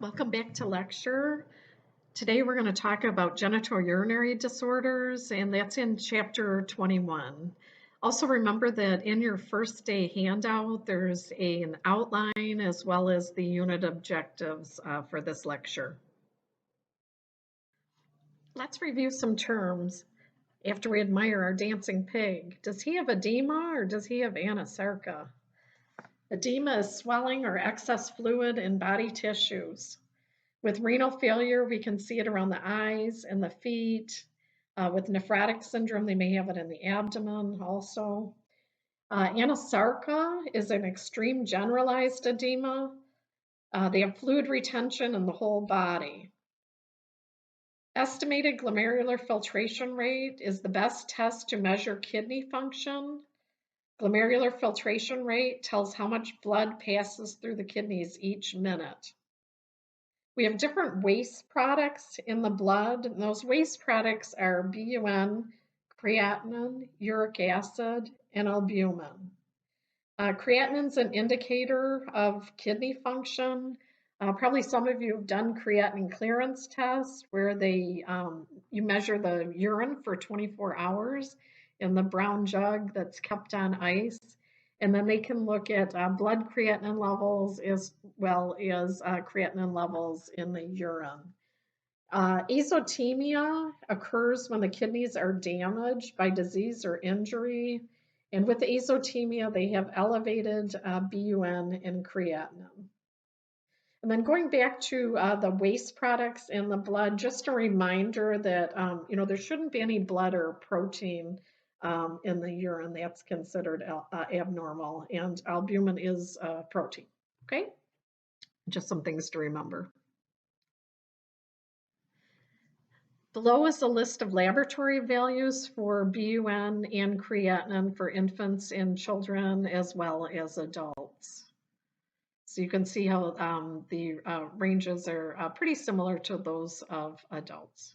Welcome back to lecture. Today we're going to talk about genitourinary disorders, and that's in chapter 21. Also remember that in your first day handout, there's an outline as well as the unit objectives for this lecture. Let's review some terms after we admire our dancing pig. Does he have edema or does he have anasarca? Edema is swelling or excess fluid in body tissues. With renal failure, we can see it around the eyes and the feet. With nephrotic syndrome, they may have it in the abdomen also. Anasarca is an extreme generalized edema. They have fluid retention in the whole body. Estimated glomerular filtration rate is the best test to measure kidney function. Glomerular filtration rate tells how much blood passes through the kidneys each minute. We have different waste products in the blood. And those waste products are BUN, creatinine, uric acid, and albumin. Creatinine is an indicator of kidney function. Probably some of you have done creatinine clearance tests where you measure the urine for 24 hours in the brown jug that's kept on ice. And then they can look at blood creatinine levels as well as creatinine levels in the urine. Azotemia occurs when the kidneys are damaged by disease or injury. And with azotemia, they have elevated BUN and creatinine. And then going back to the waste products in the blood, just a reminder that there shouldn't be any blood or protein in the urine. That's considered abnormal, and albumin is protein. Okay, just some things to remember. Below is a list of laboratory values for BUN and creatinine for infants and children as well as adults. So you can see how the ranges are pretty similar to those of adults.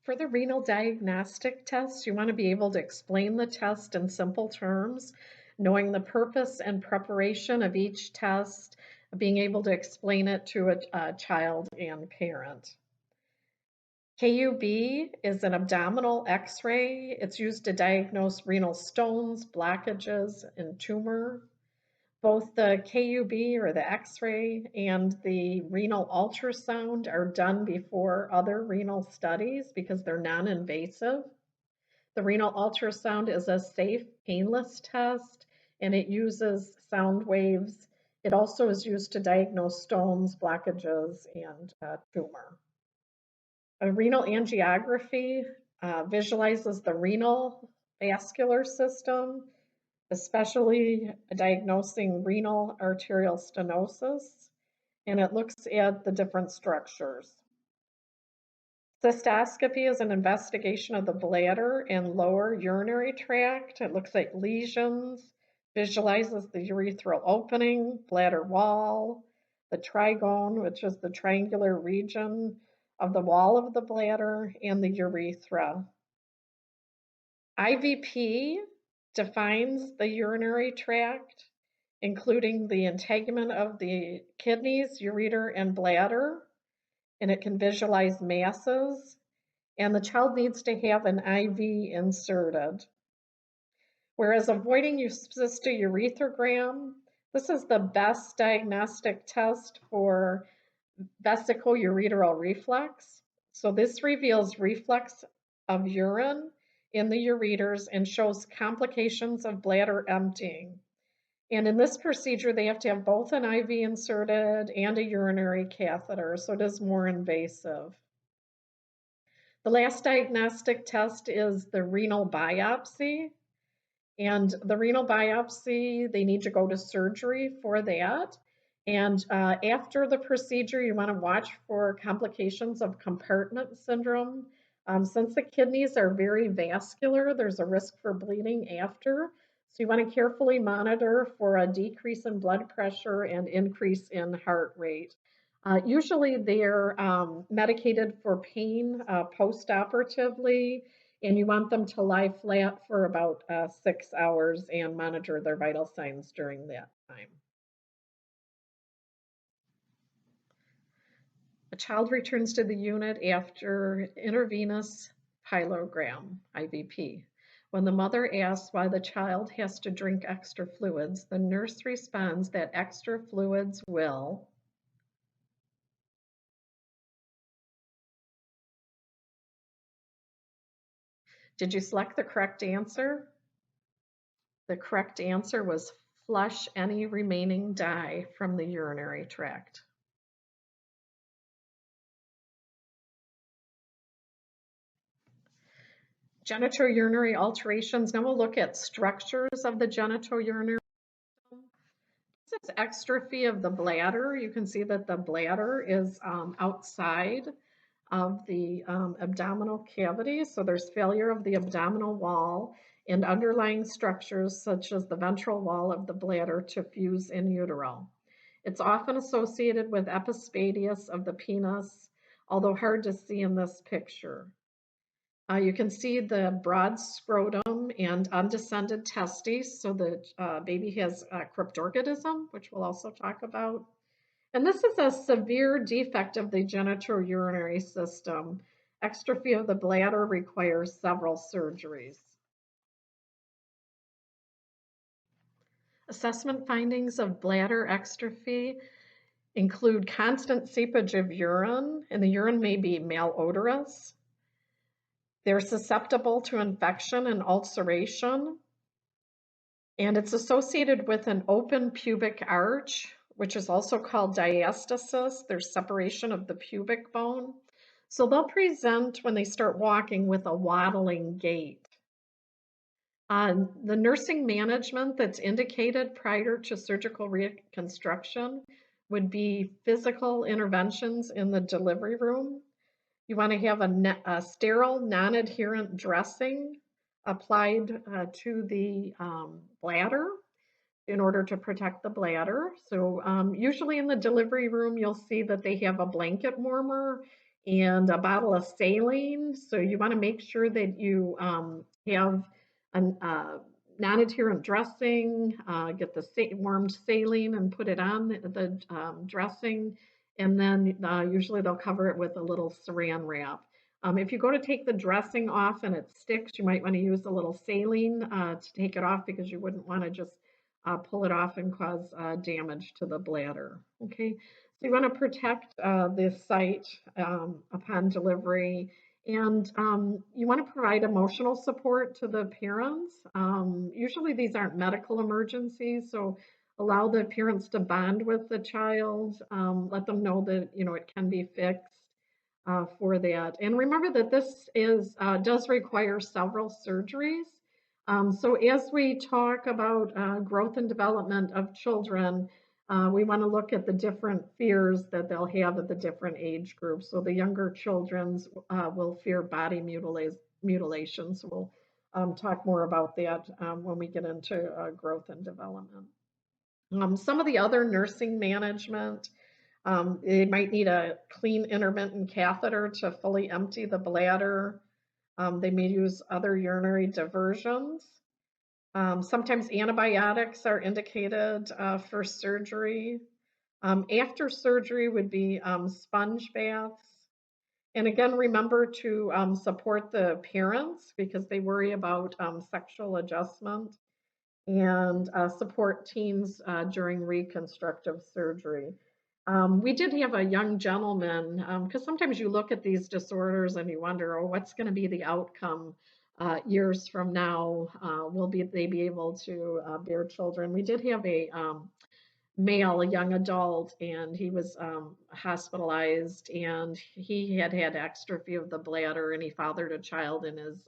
For the renal diagnostic test, you want to be able to explain the test in simple terms, knowing the purpose and preparation of each test, being able to explain it to a child and parent. KUB is an abdominal x-ray. It's used to diagnose renal stones, blockages, and tumor. Both the KUB or the x-ray and the renal ultrasound are done before other renal studies because they're non-invasive. The renal ultrasound is a safe, painless test, and it uses sound waves. It also is used to diagnose stones, blockages, and tumor. A renal angiography visualizes the renal vascular system, especially diagnosing renal arterial stenosis, and it looks at the different structures. Cystoscopy is an investigation of the bladder and lower urinary tract. It looks at lesions, visualizes the urethral opening, bladder wall, the trigone, which is the triangular region of the wall of the bladder, and the urethra. IVP defines the urinary tract, including the integument of the kidneys, ureter, and bladder, and it can visualize masses, and the child needs to have an IV inserted. Whereas avoiding cystourethrogram, this is the best diagnostic test for vesicoureteral reflux. So this reveals reflux of urine in the ureters and shows complications of bladder emptying. And in this procedure, they have to have both an IV inserted and a urinary catheter, so it is more invasive. The last diagnostic test is the renal biopsy. And the renal biopsy, they need to go to surgery for that. And after the procedure, you want to watch for complications of compartment syndrome. Since the kidneys are very vascular, there's a risk for bleeding after. So you want to carefully monitor for a decrease in blood pressure and increase in heart rate. Usually they're medicated for pain post-operatively, and you want them to lie flat for about 6 hours and monitor their vital signs during that time. A child returns to the unit after intravenous pyelogram, IVP. When the mother asks why the child has to drink extra fluids, the nurse responds that extra fluids will. Did you select the correct answer? The correct answer was flush any remaining dye from the urinary tract. Genitourinary alterations. Now we'll look at structures of the genitourinary. This is exstrophy of the bladder. You can see that the bladder is outside of the abdominal cavity. So there's failure of the abdominal wall and underlying structures such as the ventral wall of the bladder to fuse in utero. It's often associated with epispadias of the penis, although hard to see in this picture. You can see the broad scrotum and undescended testes, so the baby has cryptorchidism, which we'll also talk about. And this is a severe defect of the genitourinary system. Exstrophy of the bladder requires several surgeries. Assessment findings of bladder exstrophy include constant seepage of urine, and the urine may be malodorous. They're susceptible to infection and ulceration, and it's associated with an open pubic arch, which is also called diastasis. There's separation of the pubic bone. So they'll present when they start walking with a waddling gait. The nursing management that's indicated prior to surgical reconstruction would be physical interventions in the delivery room. You want to have a sterile, non-adherent dressing applied to the bladder in order to protect the bladder. So usually in the delivery room, you'll see that they have a blanket warmer and a bottle of saline. So you want to make sure that you have a non-adherent dressing, get the warmed saline and put it on the dressing. And then usually they'll cover it with a little saran wrap. If you go to take the dressing off and it sticks, you might want to use a little saline to take it off because you wouldn't want to just pull it off and cause damage to the bladder. Okay, so you want to protect the site upon delivery, and you want to provide emotional support to the parents. Usually these aren't medical emergencies, so allow the parents to bond with the child, let them know that it can be fixed for that. And remember that this does require several surgeries. So as we talk about growth and development of children, we want to look at the different fears that they'll have at the different age groups. So the younger children's will fear body mutilation. So we'll talk more about that when we get into growth and development. Some of the other nursing management, they might need a clean intermittent catheter to fully empty the bladder. They may use other urinary diversions. Sometimes antibiotics are indicated for surgery. After surgery would be sponge baths. And again, remember to support the parents because they worry about sexual adjustment, and support teens during reconstructive surgery. We did have a young gentleman, because sometimes you look at these disorders and you wonder, oh, what's going to be the outcome years from now? Will they be able to bear children? We did have a male, a young adult, and he was hospitalized, and he had exstrophy of the bladder, and he fathered a child, and his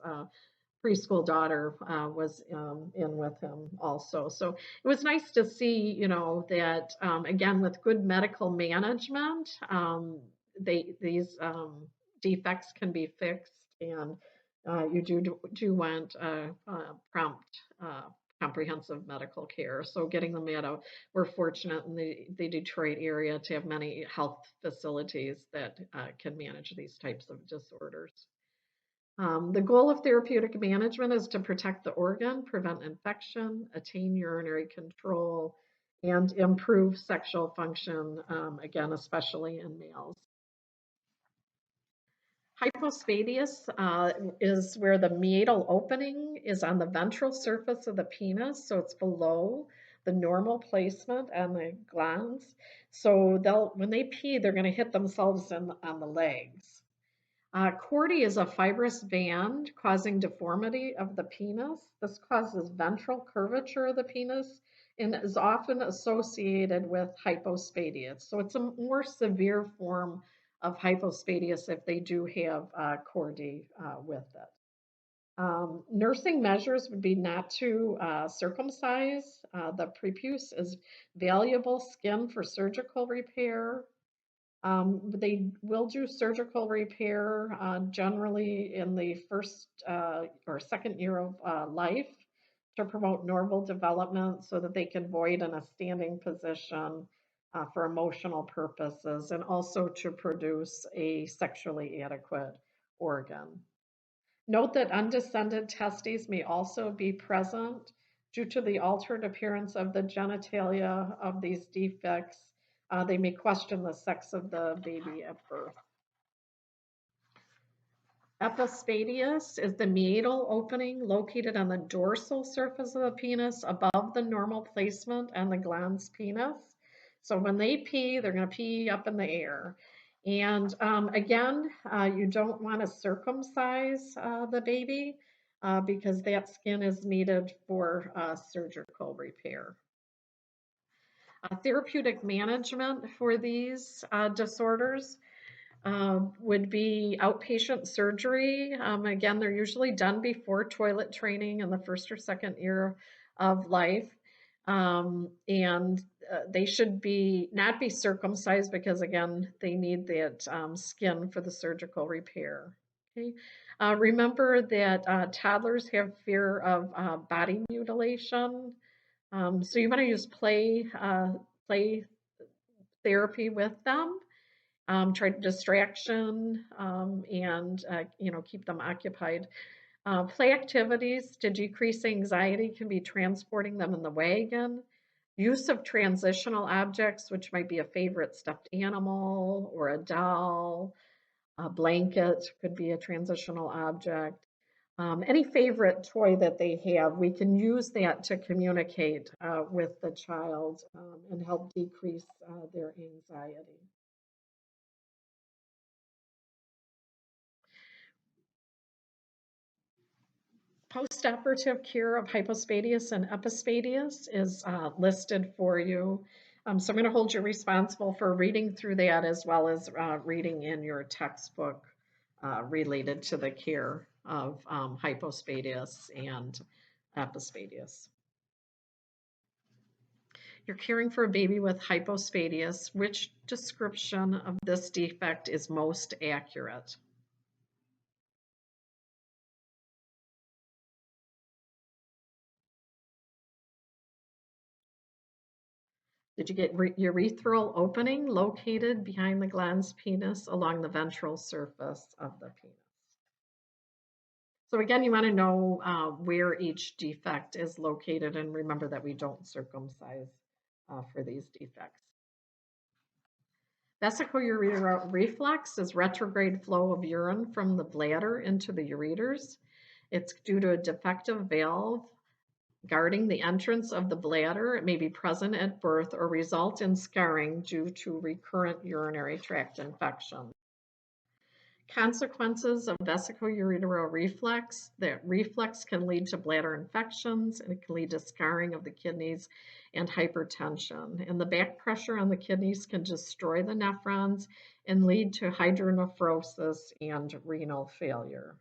preschool daughter was in with him also. So it was nice to see, that again, with good medical management, these defects can be fixed, and you do want prompt comprehensive medical care. So getting them we're fortunate in the Detroit area to have many health facilities that can manage these types of disorders. The goal of therapeutic management is to protect the organ, prevent infection, attain urinary control, and improve sexual function, again, especially in males. Hypospadias is where the meatal opening is on the ventral surface of the penis, so it's below the normal placement on the glans. So when they pee, they're going to hit themselves on the legs. Cordy is a fibrous band causing deformity of the penis. This causes ventral curvature of the penis and is often associated with hypospadias. So it's a more severe form of hypospadias if they do have cordy with it. Nursing measures would be not to circumcise. The prepuce is valuable skin for surgical repair. They will do surgical repair generally in the first or second year of life to promote normal development so that they can void in a standing position for emotional purposes and also to produce a sexually adequate organ. Note that undescended testes may also be present due to the altered appearance of the genitalia of these defects. They may question the sex of the baby at birth. Epispadias is the meatal opening located on the dorsal surface of the penis above the normal placement on the glans penis. So when they pee, they're going to pee up in the air. And again, you don't want to circumcise the baby because that skin is needed for surgical repair. Therapeutic management for these disorders would be outpatient surgery. Again, they're usually done before toilet training in the first or second year of life. And they should not be circumcised because, again, they need that skin for the surgical repair. Okay. Remember that toddlers have fear of body mutilation. So you want to use play therapy with them. Try distraction and keep them occupied. Play activities to decrease anxiety can be transporting them in the wagon. Use of transitional objects, which might be a favorite stuffed animal or a doll. A blanket could be a transitional object. Any favorite toy that they have, we can use that to communicate with the child and help decrease their anxiety. Postoperative cure of hypospadias and epispadias is listed for you. So I'm going to hold you responsible for reading through that as well as reading in your textbook related to the care of hypospadias and epispadias. You're caring for a baby with hypospadias. Which description of this defect is most accurate? Did you get urethral opening located behind the glans penis along the ventral surface of the penis? So again, you want to know where each defect is located, and remember that we don't circumcise for these defects. Vesicoureteral reflux is retrograde flow of urine from the bladder into the ureters. It's due to a defective valve guarding the entrance of the bladder. It may be present at birth or result in scarring due to recurrent urinary tract infection. Consequences of vesicoureteral reflux. That reflux can lead to bladder infections, and it can lead to scarring of the kidneys and hypertension. And the back pressure on the kidneys can destroy the nephrons and lead to hydronephrosis and renal failure.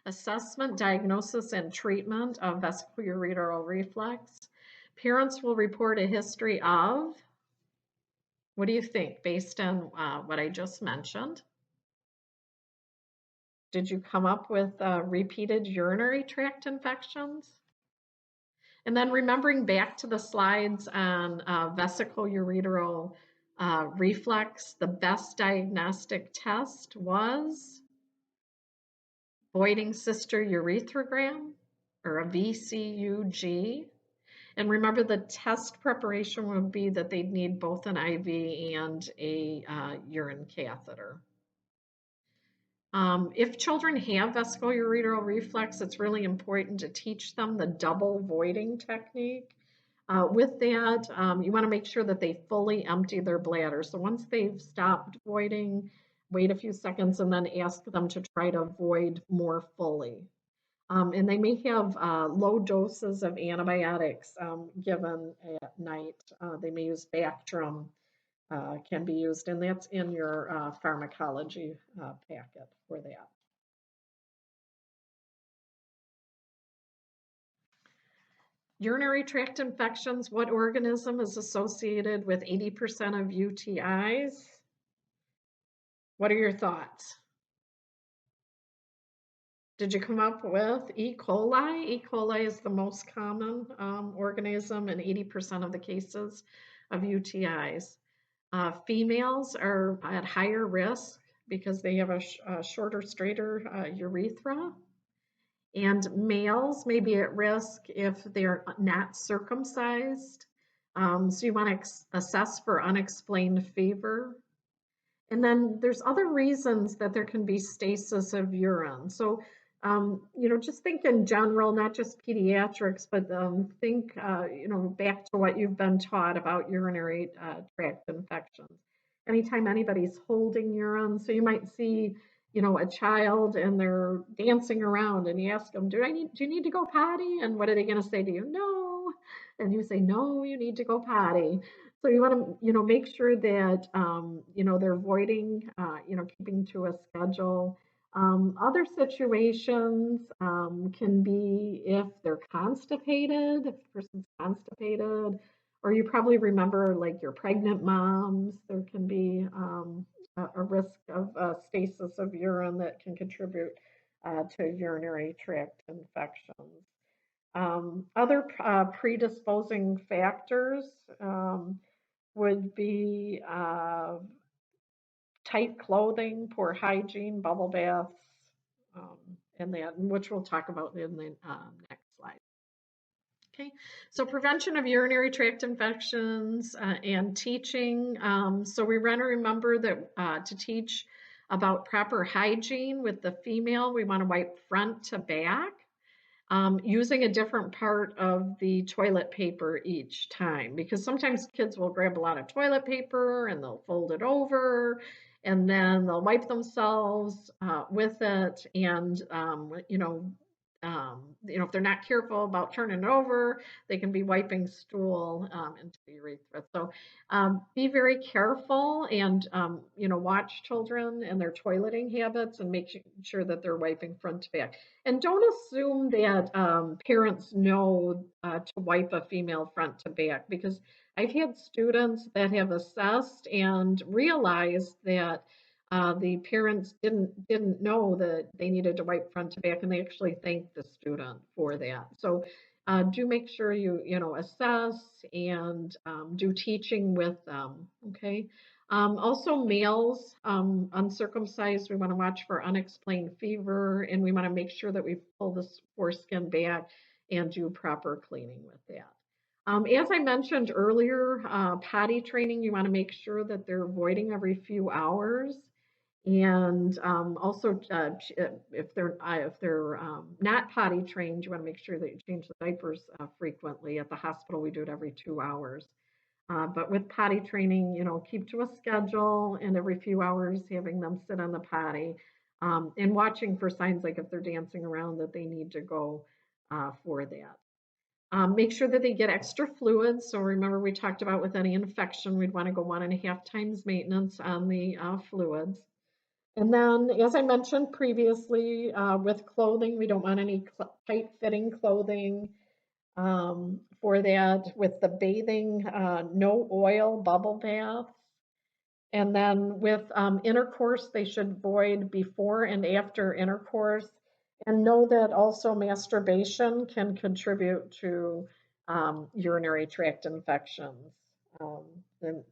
Assessment, diagnosis, and treatment of vesicoureteral reflux. Parents will report a history of, what do you think, based on what I just mentioned? Did you come up with repeated urinary tract infections? And then remembering back to the slides on vesicoureteral reflux, the best diagnostic test was voiding sister urethrogram, or a VCUG. And remember, the test preparation would be that they'd need both an IV and a urine catheter. If children have vesicoureteral reflux, it's really important to teach them the double voiding technique. With that, you want to make sure that they fully empty their bladder. So once they've stopped voiding, wait a few seconds and then ask them to try to void more fully. And they may have low doses of antibiotics given at night. They may use Bactrim, can be used, and that's in your pharmacology packet for that. Urinary tract infections, what organism is associated with 80% of UTIs? What are your thoughts? Did you come up with E. coli? E. coli is the most common organism in 80% of the cases of UTIs. Females are at higher risk because they have a shorter, straighter urethra. And males may be at risk if they're not circumcised. So you want to assess for unexplained fever. And then there's other reasons that there can be stasis of urine. So, just think in general, not just pediatrics, but think, back to what you've been taught about urinary tract infections. Anytime anybody's holding urine, so you might see, a child and they're dancing around, and you ask them, do you need to go potty? And what are they going to say to you? No. And you say, no, you need to go potty. So you want to, make sure that, they're avoiding, keeping to a schedule. Other situations can be if they're constipated, if the person's constipated, or you probably remember like your pregnant moms, there can be a risk of stasis of urine that can contribute to urinary tract infections. Other predisposing factors would be tight clothing, poor hygiene, bubble baths, um, and that, which we'll talk about in the next slide. Okay, so prevention of urinary tract infections and teaching. So we want to remember that to teach about proper hygiene with the female, we want to wipe front to back. Using a different part of the toilet paper each time, because sometimes kids will grab a lot of toilet paper and they'll fold it over and then they'll wipe themselves with it. And, if they're not careful about turning it over, they can be wiping stool into the urethra. So be very careful and, watch children and their toileting habits and make sure that they're wiping front to back. And don't assume that parents know to wipe a female front to back, because I've had students that have assessed and realized that the parents didn't know that they needed to wipe front to back, and they actually thanked the student for that. So do make sure you assess and do teaching with them. Okay. Also, males, uncircumcised, we want to watch for unexplained fever, and we want to make sure that we pull the foreskin back and do proper cleaning with that. As I mentioned earlier, potty training, you want to make sure that they're avoiding every few hours. And also, if they're not potty trained, you want to make sure that you change the diapers frequently. At the hospital, we do it every 2 hours. But with potty training, keep to a schedule and every few hours having them sit on the potty and watching for signs like if they're dancing around that they need to go for that. Make sure that they get extra fluids. So remember we talked about with any infection, we'd want to go 1.5 times maintenance on the fluids. And then, as I mentioned previously, with clothing, we don't want any tight-fitting clothing. For that, with the bathing, no oil bubble baths. And then with intercourse, they should void before and after intercourse. And know that also masturbation can contribute to urinary tract infections. And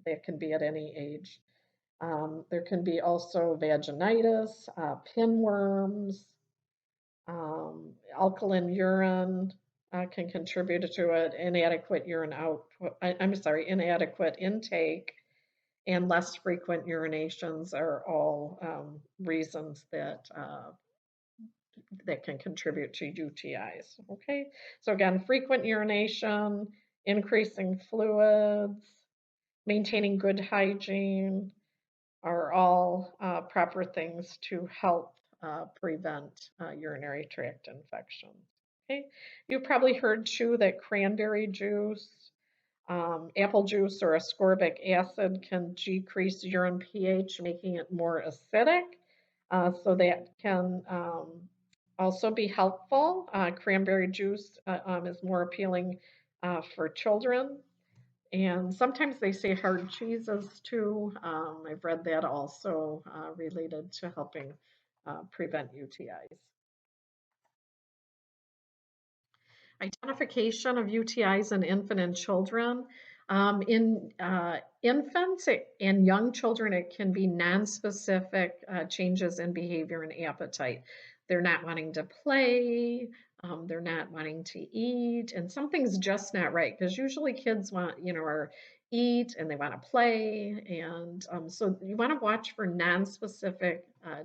that can be at any age. There can be also vaginitis, pinworms, alkaline urine, can contribute to it. Inadequate urine output, I'm sorry, inadequate intake and less frequent urinations are all reasons that can contribute to UTIs. Okay, so again, frequent urination, increasing fluids, maintaining good hygiene are all proper things to help prevent urinary tract infections. Okay, you've probably heard too that cranberry juice, apple juice, or ascorbic acid can decrease urine pH, making it more acidic. So that can also be helpful. Cranberry juice is more appealing for children. And sometimes they say hard cheeses too. I've read that also related to helping prevent UTIs. Identification of UTIs in infant and children. In infants and young children, it can be nonspecific changes in behavior and appetite. They're not wanting to play, they're not wanting to eat, and something's just not right because usually kids want, are eat and they want to play, and so you want to watch for nonspecific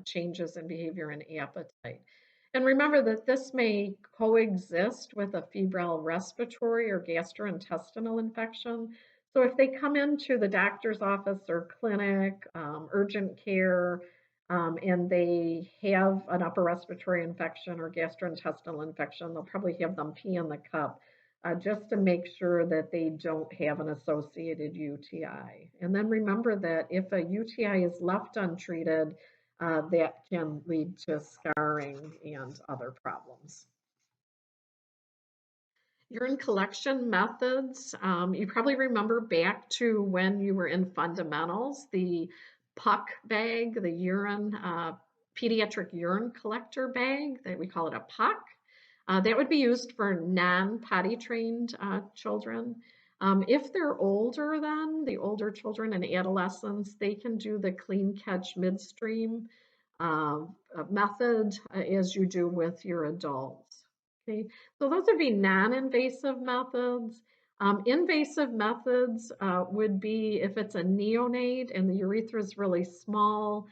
changes in behavior and appetite. And remember that this may coexist with a febrile respiratory or gastrointestinal infection. So if they come into the doctor's office or clinic, urgent care, and they have an upper respiratory infection or gastrointestinal infection, they'll probably have them pee in the cup just to make sure that they don't have an associated UTI. And then remember that if a UTI is left untreated, that can lead to scarring and other problems. Urine collection methods. You probably remember back to when you were in fundamentals, the puck bag, the urine, pediatric urine collector bag, that we call it a puck. That would be used for non-potty trained children. If they're older then, the older children and adolescents, they can do the clean catch midstream method as you do with your adults. Okay, so those would be non-invasive methods. Invasive methods would be if it's a neonate and the urethra is really small,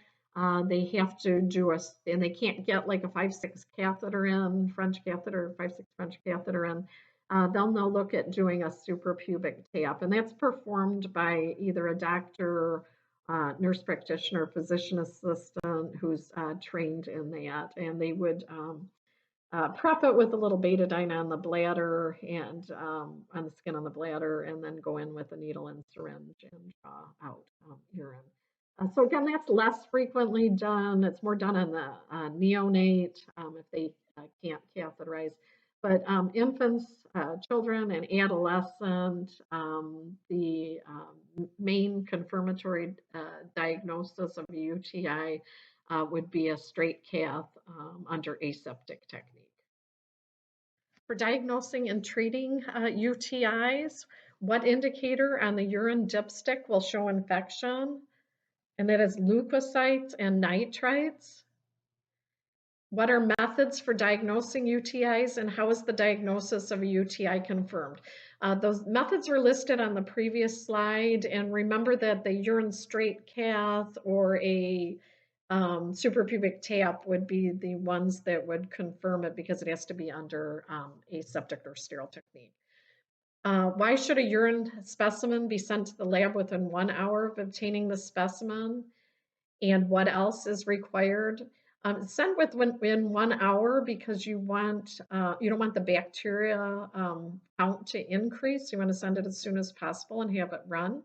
they have to do and they can't get like a 5-6 catheter in, French catheter, 5-6 French catheter in. They'll now look at doing a suprapubic tap, and that's performed by either a doctor, nurse practitioner, physician assistant who's trained in that, and they would prep it with a little betadine on the bladder and on the skin on the bladder, and then go in with a needle and syringe and draw out urine. So again, that's less frequently done. It's more done on the neonate if they can't catheterize. But infants, children, and adolescent, the main confirmatory diagnosis of a UTI would be a straight cath under aseptic technique. For diagnosing and treating UTIs, what indicator on the urine dipstick will show infection? And that is leukocytes and nitrites. What are methods for diagnosing UTIs, and how is the diagnosis of a UTI confirmed? Those methods are listed on the previous slide, and remember that the urine straight cath or a suprapubic tap would be the ones that would confirm it because it has to be under aseptic or sterile technique. Why should a urine specimen be sent to the lab within 1 hour of obtaining the specimen? And what else is required? Send within 1 hour because you don't want the bacteria count to increase. You want to send it as soon as possible and have it run.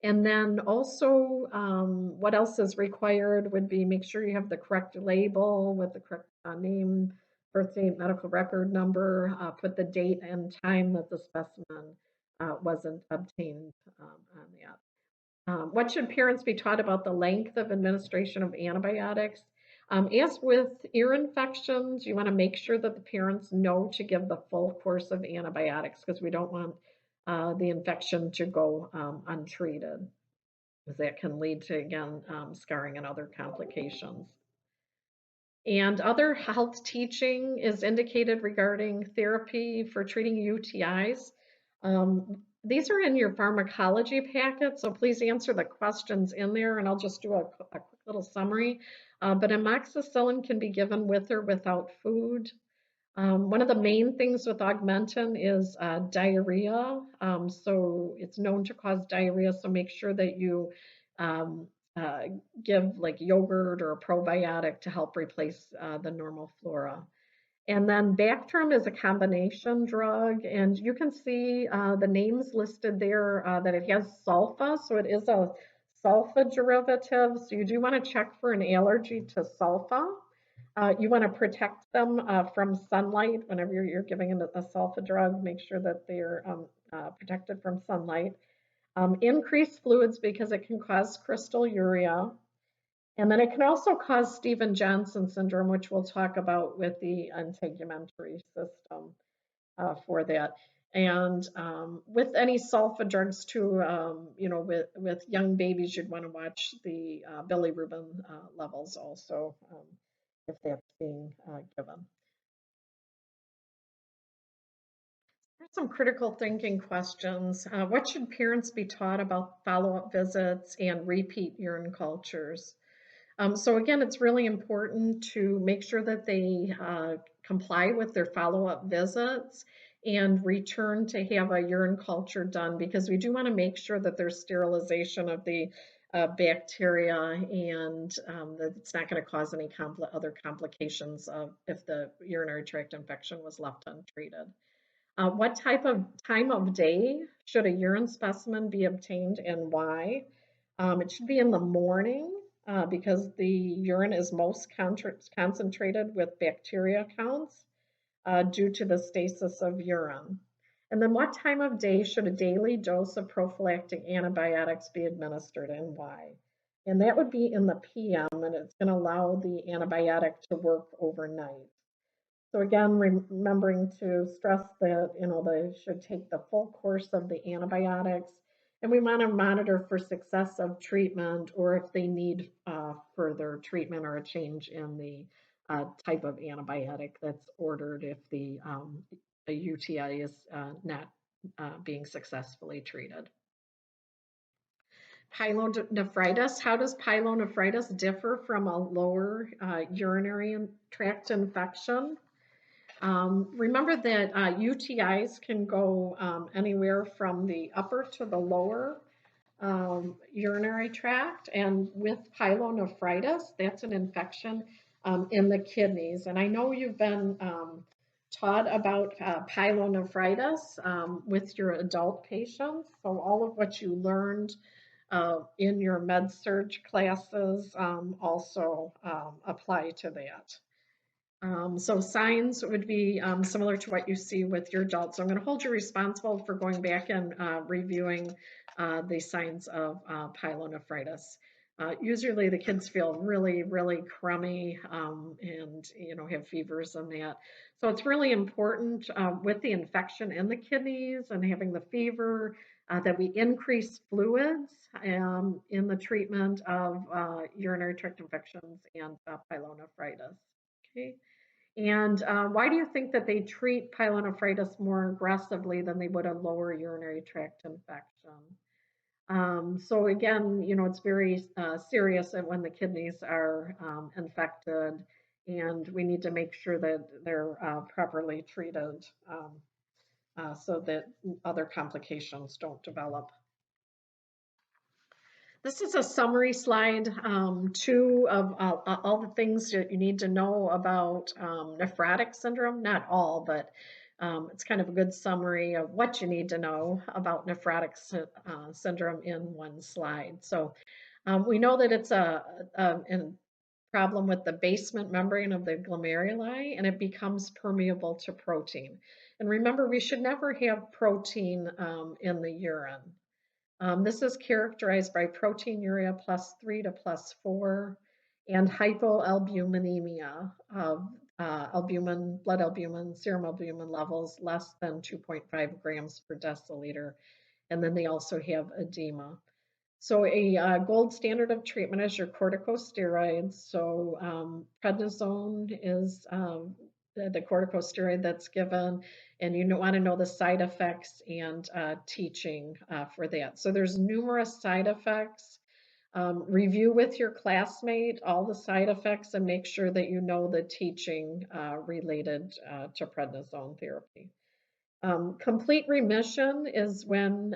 And then also, what else is required would be make sure you have the correct label with the correct name, birth date, medical record number, put the date and time that the specimen wasn't obtained on that. What should parents be taught about the length of administration of antibiotics? As with ear infections, you want to make sure that the parents know to give the full course of antibiotics because we don't want the infection to go untreated, because that can lead to, again, scarring and other complications. And other health teaching is indicated regarding therapy for treating UTIs. These are in your pharmacology packet, so please answer the questions in there, and I'll just do a quick little summary. But amoxicillin can be given with or without food. One of the main things with Augmentin is diarrhea. So it's known to cause diarrhea, so make sure that you um, uh, give like yogurt or a probiotic to help replace the normal flora. And then Bactrim is a combination drug, and you can see the names listed there that it has sulfa, so it is a sulfa derivative. So you do want to check for an allergy to sulfa. You want to protect them from sunlight whenever you're giving a sulfa drug. Make sure that they're protected from sunlight. Increase fluids because it can cause crystalluria. And then it can also cause Stevens-Johnson syndrome, which we'll talk about with the integumentary system for that. And with any sulfa drugs too, with young babies, you'd want to watch the bilirubin levels also if that's being given. Here's some critical thinking questions. What should parents be taught about follow-up visits and repeat urine cultures? So again, it's really important to make sure that they comply with their follow-up visits and return to have a urine culture done because we do want to make sure that there's sterilization of the bacteria and that it's not going to cause any other complications if the urinary tract infection was left untreated. What type of time of day should a urine specimen be obtained and why? It should be in the morning because the urine is most concentrated with bacteria counts due to the stasis of urine. And then what time of day should a daily dose of prophylactic antibiotics be administered and why? And that would be in the PM, and it's going to allow the antibiotic to work overnight. So again, remembering to stress that, they should take the full course of the antibiotics, and we want to monitor for success of treatment or if they need further treatment or a change in the type of antibiotic that's ordered if the a UTI is not being successfully treated. Pyelonephritis. How does pyelonephritis differ from a lower urinary tract infection? Remember that UTIs can go anywhere from the upper to the lower urinary tract, and with pyelonephritis, that's an infection in the kidneys. And I know you've been taught about pyelonephritis with your adult patients, so all of what you learned in your med-surg classes also apply to that. So signs would be similar to what you see with your adults. So I'm going to hold you responsible for going back and reviewing the signs of pyelonephritis. Usually the kids feel really, really crummy and have fevers and that. So it's really important with the infection in the kidneys and having the fever that we increase fluids in the treatment of urinary tract infections and pyelonephritis. Okay. And why do you think that they treat pyelonephritis more aggressively than they would a lower urinary tract infection? So again, it's very serious when the kidneys are infected, and we need to make sure that they're properly treated so that other complications don't develop. This is a summary slide, too, of all the things that you need to know about nephrotic syndrome. Not all, but it's kind of a good summary of what you need to know about nephrotic syndrome in one slide. So we know that it's a problem with the basement membrane of the glomeruli, and it becomes permeable to protein. And remember, we should never have protein in the urine. This is characterized by proteinuria +3 to +4 and hypoalbuminemia of albumin, blood albumin, serum albumin levels less than 2.5 grams per deciliter. And then they also have edema. So a gold standard of treatment is your corticosteroids. So prednisone is the corticosteroid that's given, and you want to know the side effects and teaching for that. So there's numerous side effects. Review with your classmate all the side effects and make sure that you know the teaching related to prednisone therapy. Complete remission is when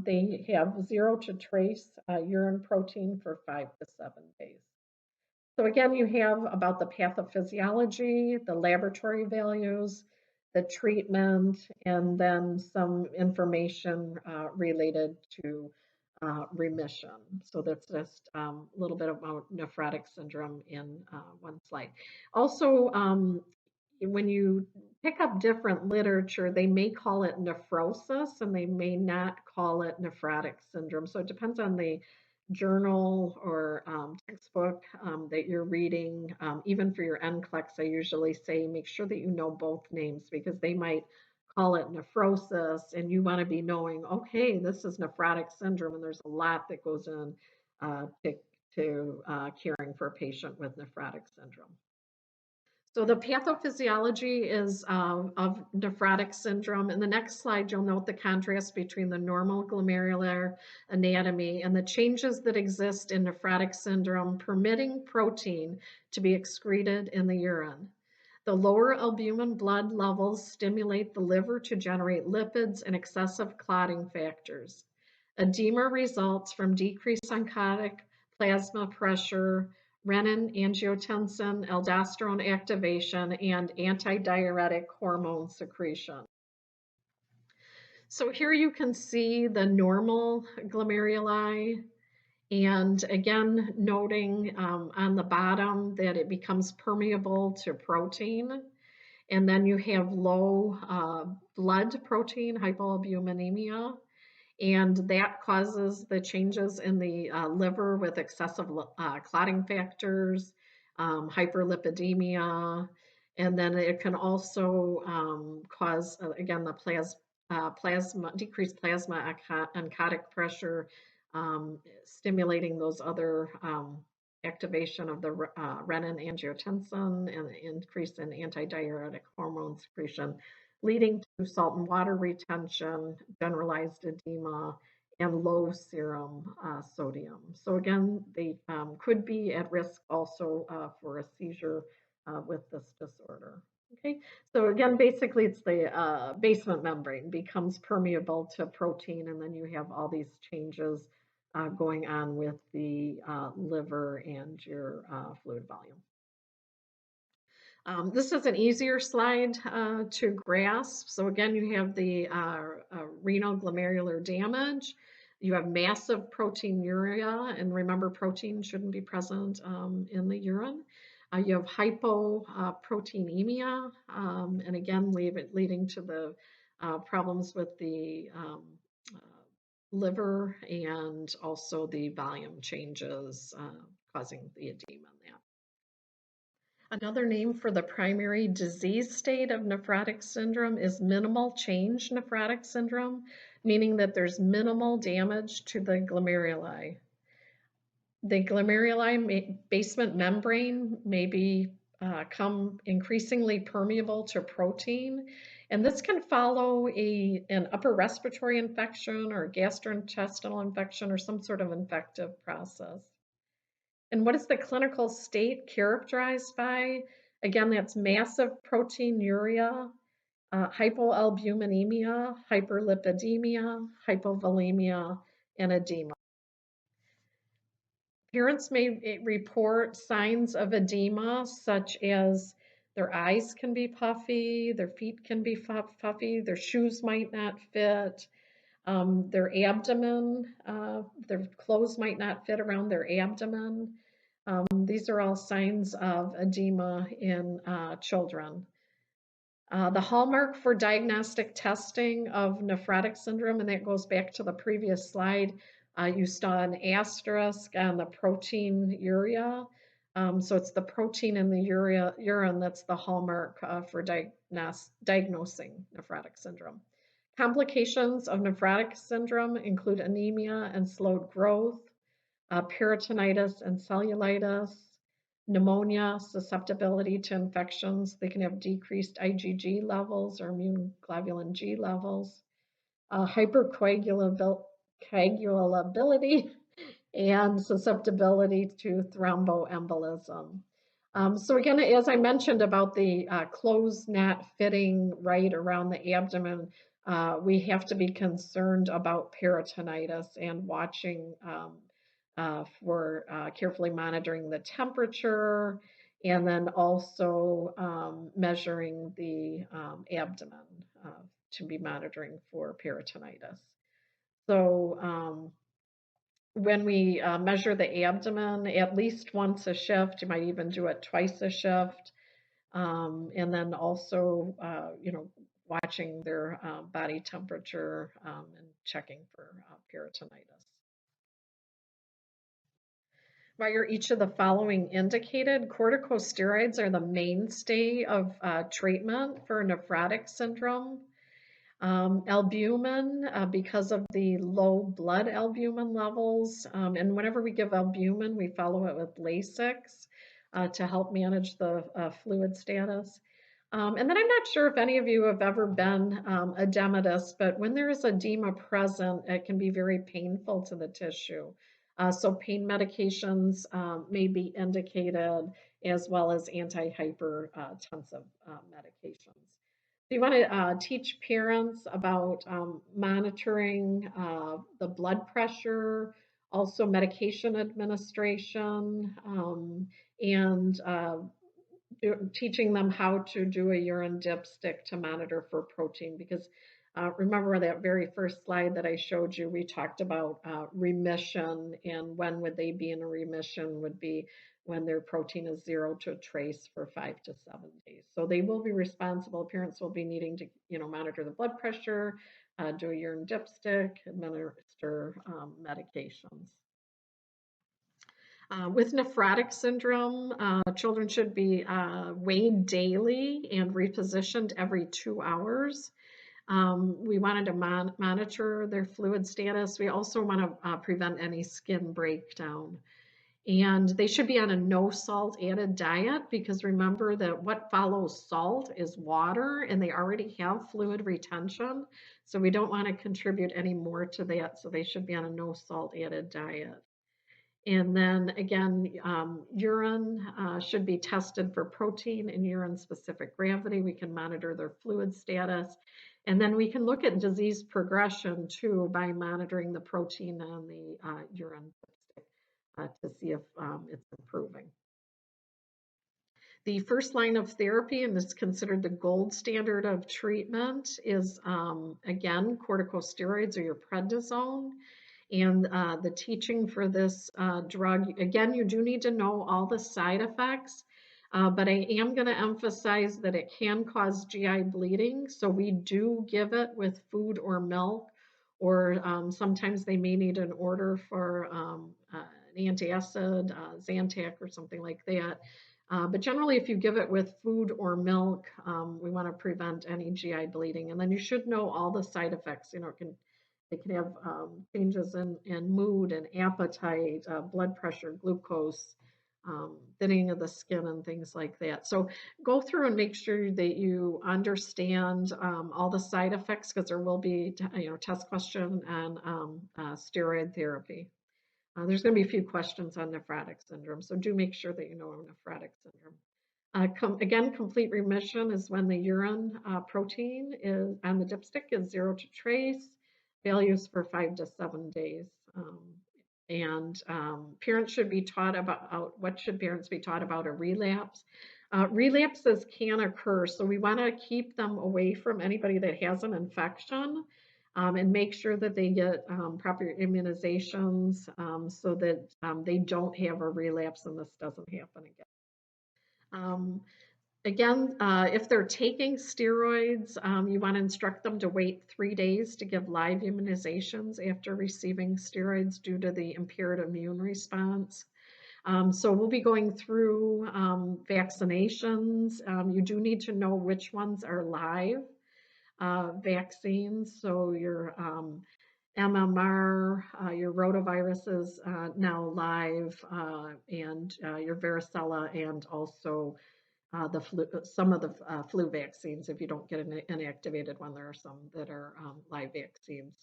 they have zero to trace urine protein for 5 to 7 days. So again, you have about the pathophysiology, the laboratory values, the treatment, and then some information related to remission. So that's just a little bit about nephrotic syndrome in one slide. Also, when you pick up different literature, they may call it nephrosis and they may not call it nephrotic syndrome. So it depends on the journal or textbook that you're reading. Even for your NCLEX, I usually say make sure that you know both names because they might call it nephrosis and you want to be knowing, okay, this is nephrotic syndrome and there's a lot that goes in to caring for a patient with nephrotic syndrome. So the pathophysiology is of nephrotic syndrome. In the next slide, you'll note the contrast between the normal glomerular anatomy and the changes that exist in nephrotic syndrome, permitting protein to be excreted in the urine. The lower albumin blood levels stimulate the liver to generate lipids and excessive clotting factors. Edema results from decreased oncotic plasma pressure, renin-angiotensin, aldosterone activation, and antidiuretic hormone secretion. So here you can see the normal glomeruli, and again, noting on the bottom that it becomes permeable to protein. And then you have low blood protein, hypoalbuminemia, and that causes the changes in the liver with excessive clotting factors, hyperlipidemia, and then it can also cause, again, the decreased plasma oncotic pressure, stimulating those other activation of the renin-angiotensin and increase in antidiuretic hormone secretion, leading to salt and water retention, generalized edema, and low serum sodium. So again, they could be at risk also for a seizure with this disorder. Okay, so again, basically it's the basement membrane becomes permeable to protein, and then you have all these changes going on with the liver and your fluid volume. This is an easier slide to grasp. So again, you have the renal glomerular damage. You have massive proteinuria, and remember, protein shouldn't be present in the urine. You have hypoproteinemia, and again, leading to the problems with the liver and also the volume changes causing the edema in that. Another name for the primary disease state of nephrotic syndrome is minimal change nephrotic syndrome, meaning that there's minimal damage to the glomeruli. The glomeruli basement membrane may become increasingly permeable to protein, and this can follow an upper respiratory infection or gastrointestinal infection or some sort of infective process. And what is the clinical state characterized by? Again, that's massive proteinuria, hypoalbuminemia, hyperlipidemia, hypovolemia, and edema. Parents may report signs of edema such as their eyes can be puffy, their feet can be puffy, their shoes might not fit, their abdomen, their clothes might not fit around their abdomen. These are all signs of edema in children. The hallmark for diagnostic testing of nephrotic syndrome, and that goes back to the previous slide, you saw an asterisk on the proteinuria. So it's the protein in the urine that's the hallmark for diagnosing nephrotic syndrome. Complications of nephrotic syndrome include anemia and slowed growth, peritonitis and cellulitis, pneumonia, susceptibility to infections. They can have decreased IgG levels or immune globulin G levels, hypercoagulability, and susceptibility to thromboembolism. So again, as I mentioned about the closed net fitting right around the abdomen, we have to be concerned about peritonitis and watching for carefully monitoring the temperature and then also measuring the abdomen to be monitoring for peritonitis. So when we measure the abdomen at least once a shift, you might even do it twice a shift, and then also, watching their body temperature and checking for peritonitis. Why are each of the following indicated? Corticosteroids are the mainstay of treatment for nephrotic syndrome. Albumin, because of the low blood albumin levels, and whenever we give albumin, we follow it with Lasix to help manage the fluid status. And then I'm not sure if any of you have ever been edematous, but when there is edema present, it can be very painful to the tissue. So pain medications may be indicated as well as antihypertensive medications. So you want to teach parents about monitoring the blood pressure, also medication administration, and teaching them how to do a urine dipstick to monitor for protein. Because remember that very first slide that I showed you, we talked about remission, and when would they be in a remission would be when their protein is 0 to trace for 5 to 7 days. So they will be responsible. Parents will be needing to, monitor the blood pressure, do a urine dipstick, administer medications. With nephrotic syndrome, children should be weighed daily and repositioned every 2 hours. We wanted to monitor their fluid status. We also want to prevent any skin breakdown. And they should be on a no salt added diet, because remember that what follows salt is water, and they already have fluid retention. So we don't want to contribute any more to that. So they should be on a no salt added diet. And then again, urine should be tested for protein and urine specific gravity. We can monitor their fluid status. And then we can look at disease progression too by monitoring the protein on the urine to see if it's improving. The first line of therapy, and this is considered the gold standard of treatment, is again, corticosteroids or your prednisone. And the teaching for this drug, again, you do need to know all the side effects, but I am going to emphasize that it can cause GI bleeding. So we do give it with food or milk, or sometimes they may need an order for an antacid, Zantac, or something like that. But generally, if you give it with food or milk, we want to prevent any GI bleeding. And then you should know all the side effects. It can have changes in mood and appetite, blood pressure, glucose, thinning of the skin, and things like that. So go through and make sure that you understand all the side effects, because there will be test question on steroid therapy. There's going to be a few questions on nephrotic syndrome, so do make sure that you know nephrotic syndrome. Again, complete remission is when the urine protein is on the dipstick is 0 to trace, values for 5 to 7 days. And parents should be taught about, what should parents be taught about a relapse? Relapses can occur, so we want to keep them away from anybody that has an infection. And make sure that they get proper immunizations so that they don't have a relapse and this doesn't happen again. Again, if they're taking steroids, you want to instruct them to wait 3 days to give live immunizations after receiving steroids due to the impaired immune response. So we'll be going through vaccinations. You do need to know which ones are live. vaccines. So your MMR, your rotavirus is now live, and your varicella, and also the flu, some of the flu vaccines. If you don't get an inactivated one, there are some that are live vaccines.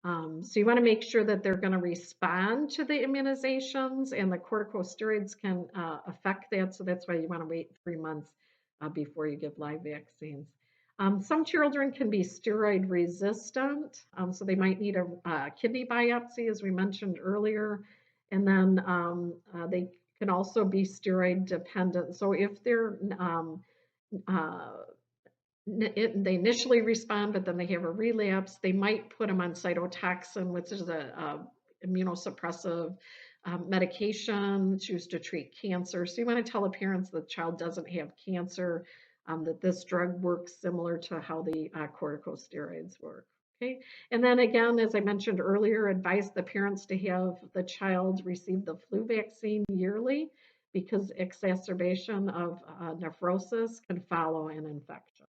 So you want to make sure that they're going to respond to the immunizations, and the corticosteroids can affect that. So that's why you want to wait 3 months before you give live vaccines. Some children can be steroid resistant, so they might need a kidney biopsy, as we mentioned earlier. And then they can also be steroid dependent. So if they're uh, they initially respond, but then they have a relapse, they might put them on cytotoxin, which is a immunosuppressive medication. It's used to treat cancer. So you want to tell the parents the child doesn't have cancer, that this drug works similar to how the corticosteroids work. Okay, and then again, as I mentioned earlier, advise the parents to have the child receive the flu vaccine yearly, because exacerbation of nephrosis can follow an infection.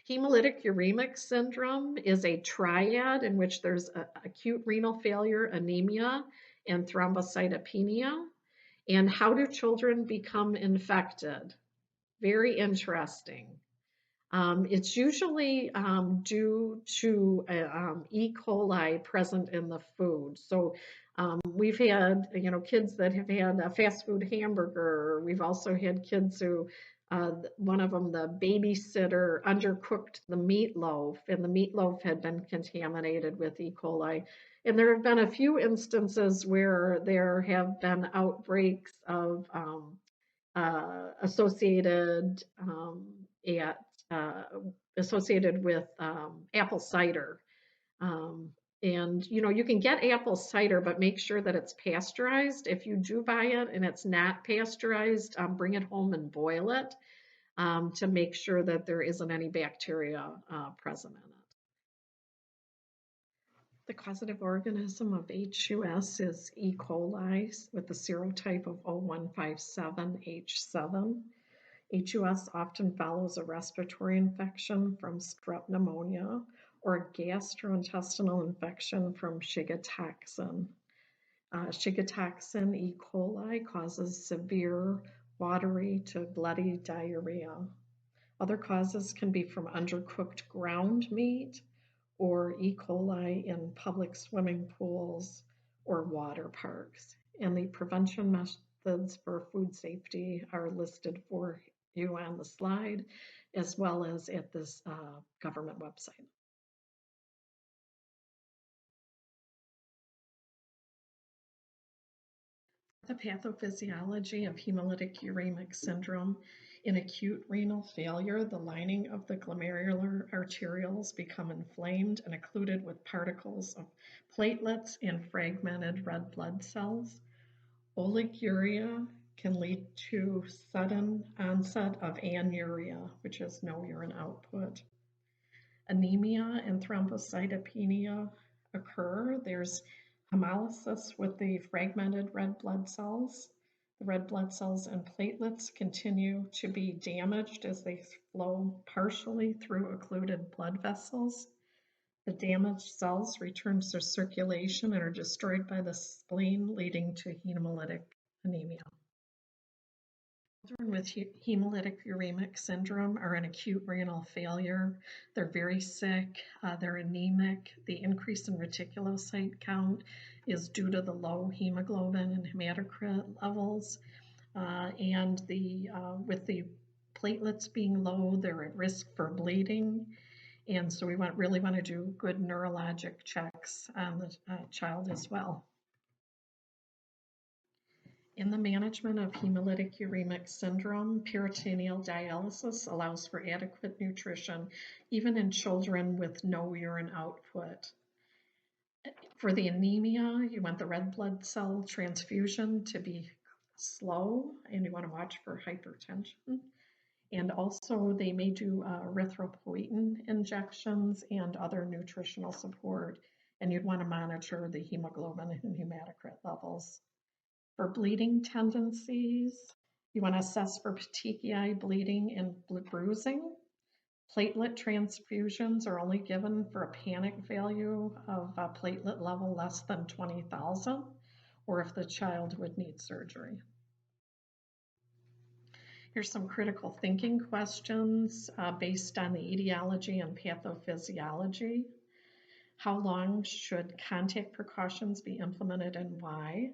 Hemolytic uremic syndrome is a triad in which there's acute renal failure, anemia, and thrombocytopenia. And how do children become infected? Very interesting. It's usually due to E. coli present in the food. So we've had, kids that have had a fast food hamburger. We've also had kids who, one of them, the babysitter, undercooked the meatloaf, and the meatloaf had been contaminated with E. coli. And there have been a few instances where there have been outbreaks of associated at associated with apple cider. Um, and you can get apple cider, but make sure that it's pasteurized. If you do buy it and it's not pasteurized, bring it home and boil it to make sure that there isn't any bacteria present in it. The causative organism of HUS is E. coli with the serotype of O157H7. HUS often follows a respiratory infection from strep pneumonia or a gastrointestinal infection from Shiga toxin. Shiga toxin E. coli causes severe watery to bloody diarrhea. Other causes can be from undercooked ground meat or E. coli in public swimming pools or water parks. And the prevention methods for food safety are listed for you on the slide, as well as at this government website. The pathophysiology of hemolytic uremic syndrome. In acute renal failure, the lining of the glomerular arterioles become inflamed and occluded with particles of platelets and fragmented red blood cells. Oliguria can lead to sudden onset of anuria, which is no urine output. Anemia and thrombocytopenia occur. There's hemolysis with the fragmented red blood cells. The red blood cells and platelets continue to be damaged as they flow partially through occluded blood vessels. The damaged cells return to circulation and are destroyed by the spleen, leading to hemolytic anemia. Children with hemolytic uremic syndrome are in acute renal failure. They're very sick, they're anemic. The increase in reticulocyte count is due to the low hemoglobin and hematocrit levels. And with the platelets being low, they're at risk for bleeding. And so we really want to do good neurologic checks on the child as well. In the management of hemolytic uremic syndrome, peritoneal dialysis allows for adequate nutrition, even in children with no urine output. For the anemia, you want the red blood cell transfusion to be slow, and you want to watch for hypertension. And also, they may do erythropoietin injections and other nutritional support, and you'd want to monitor the hemoglobin and hematocrit levels. For bleeding tendencies, you want to assess for petechiae bleeding and bruising. Platelet transfusions are only given for a panic value of a platelet level less than 20,000, or if the child would need surgery. Here's some critical thinking questions based on the etiology and pathophysiology. How long should contact precautions be implemented and why?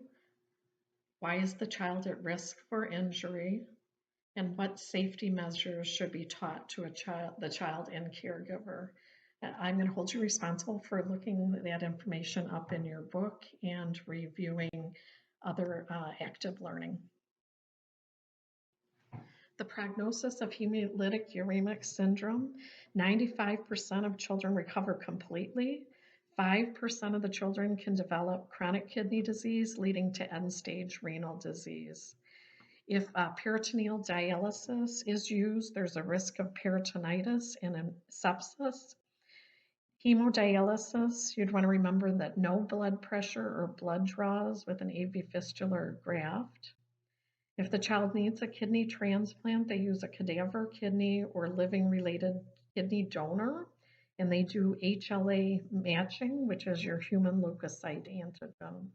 Why is the child at risk for injury? And what safety measures should be taught to the child and caregiver? I'm going to hold you responsible for looking that information up in your book and reviewing other active learning. The prognosis of hemolytic uremic syndrome, 95% of children recover completely. 5% of the children can develop chronic kidney disease leading to end-stage renal disease. If peritoneal dialysis is used, there's a risk of peritonitis and sepsis. Hemodialysis, you'd want to remember that no blood pressure or blood draws with an AV fistula graft. If the child needs a kidney transplant, they use a cadaver kidney or living related kidney donor, and they do HLA matching, which is your human leukocyte antigen.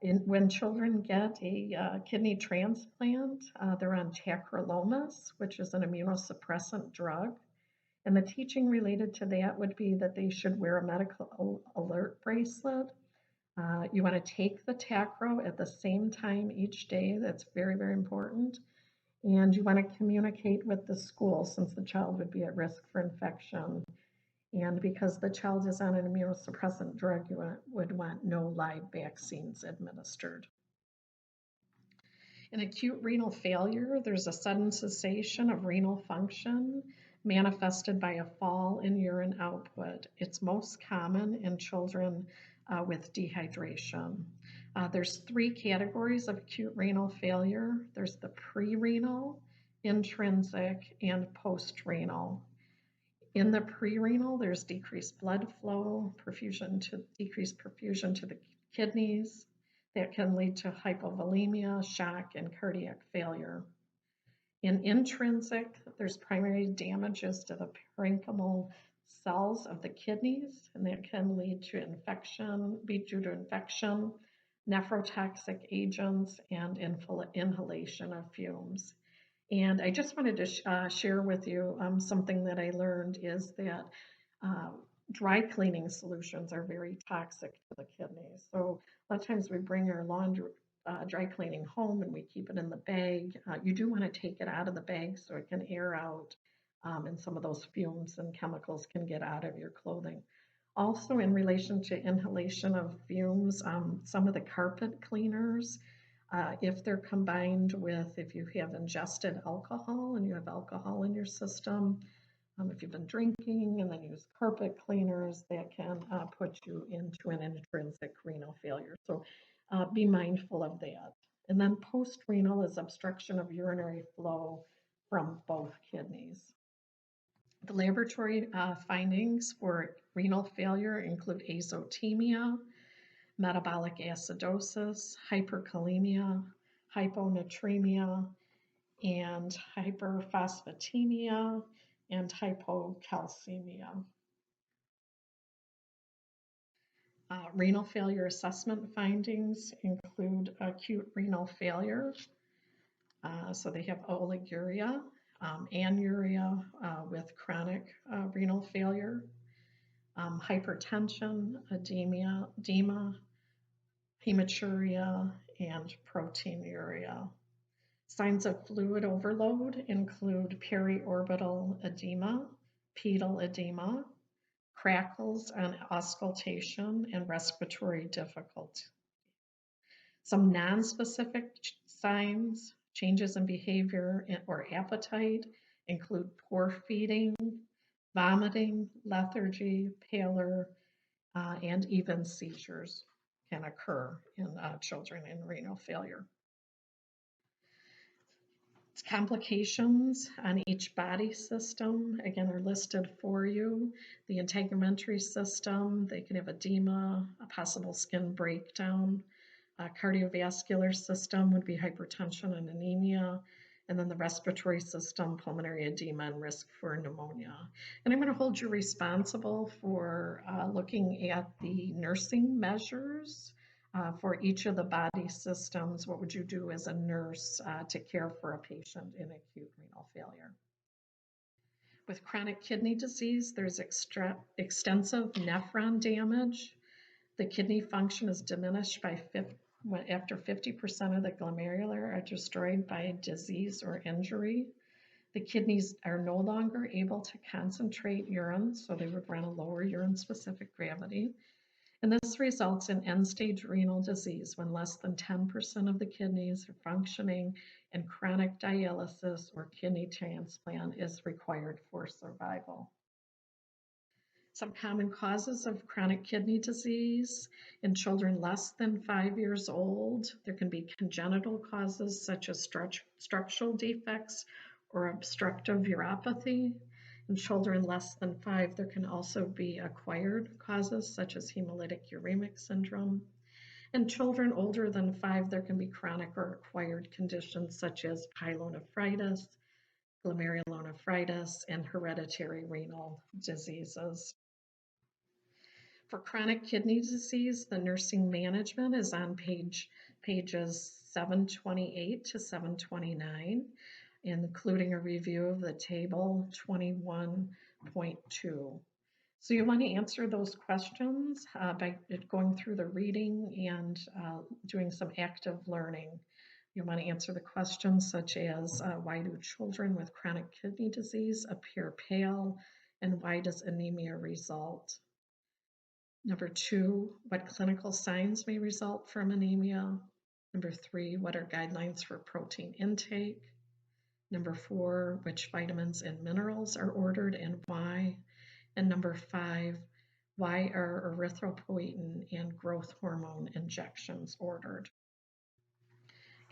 When children get a kidney transplant, they're on tacrolimus, which is an immunosuppressant drug. And the teaching related to that would be that they should wear a medical alert bracelet. You want to take the Tacro at the same time each day. That's very, very important. And you want to communicate with the school since the child would be at risk for infection. And because the child is on an immunosuppressant drug, you would want no live vaccines administered. In acute renal failure, there's a sudden cessation of renal function manifested by a fall in urine output. It's most common in children with dehydration. There's 3 categories of acute renal failure. There's the pre-renal, intrinsic, and post-renal. In the pre-renal, there's decreased blood flow, decreased perfusion to the kidneys. That can lead to hypovolemia, shock, and cardiac failure. In intrinsic, there's primary damages to the parenchymal cells of the kidneys, and that can lead to be due to infection, nephrotoxic agents, and inhalation of fumes. And I just wanted to share with you something that I learned is that dry cleaning solutions are very toxic to the kidneys. So a lot of times we bring our dry cleaning home and we keep it in the bag. You do want to take it out of the bag so it can air out and some of those fumes and chemicals can get out of your clothing. Also in relation to inhalation of fumes, some of the carpet cleaners, if they're combined with, if you have ingested alcohol and you have alcohol in your system, if you've been drinking and then use carpet cleaners, that can put you into an intrinsic renal failure. So be mindful of that. And then post-renal is obstruction of urinary flow from both kidneys. The laboratory findings for renal failure include azotemia, metabolic acidosis, hyperkalemia, hyponatremia, and hyperphosphatemia, and hypocalcemia. Renal failure assessment findings include acute renal failure. So they have oliguria, anuria with chronic renal failure, hypertension, edema, hematuria, and proteinuria. Signs of fluid overload include periorbital edema, pedal edema, crackles and auscultation, and respiratory difficulty. Some nonspecific signs, changes in behavior or appetite include poor feeding, vomiting, lethargy, pallor, and even seizures can occur in children in renal failure. Complications on each body system, again, are listed for you. The integumentary system, they can have edema, a possible skin breakdown. Cardiovascular system would be hypertension and anemia. and then the respiratory system, pulmonary edema, and risk for pneumonia. And I'm going to hold you responsible for looking at the nursing measures for each of the body systems. What would you do as a nurse to care for a patient in acute renal failure? With chronic kidney disease, there's extensive nephron damage. The kidney function is diminished by after 50% of the glomerular are destroyed by disease or injury. The kidneys are no longer able to concentrate urine, so they would run a lower urine-specific gravity. And this results in end-stage renal disease when less than 10% of the kidneys are functioning and chronic dialysis or kidney transplant is required for survival. Some common causes of chronic kidney disease in children less than 5 years old. There can be congenital causes such as structural defects or obstructive uropathy. In children less than 5, there can also be acquired causes such as hemolytic uremic syndrome. In children older than 5, there can be chronic or acquired conditions such as pyelonephritis, glomerulonephritis, and hereditary renal diseases. For chronic kidney disease, the nursing management is on pages 728 to 729, including a review of the table 21.2. So you want to answer those questions by going through the reading and doing some active learning. You want to answer the questions such as why do children with chronic kidney disease appear pale, and why does anemia result? Number 2, what clinical signs may result from anemia? Number 3, what are guidelines for protein intake? Number 4, which vitamins and minerals are ordered and why? And number 5, why are erythropoietin and growth hormone injections ordered?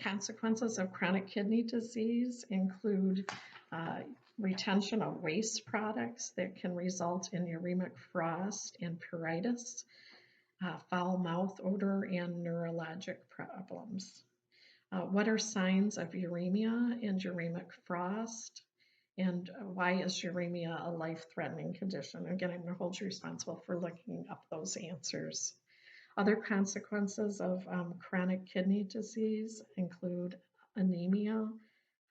Consequences of chronic kidney disease include retention of waste products that can result in uremic frost and pruritus, foul mouth odor, and neurologic problems. What are signs of uremia and uremic frost? And why is uremia a life-threatening condition? Again, I'm going to hold you responsible for looking up those answers. Other consequences of chronic kidney disease include anemia,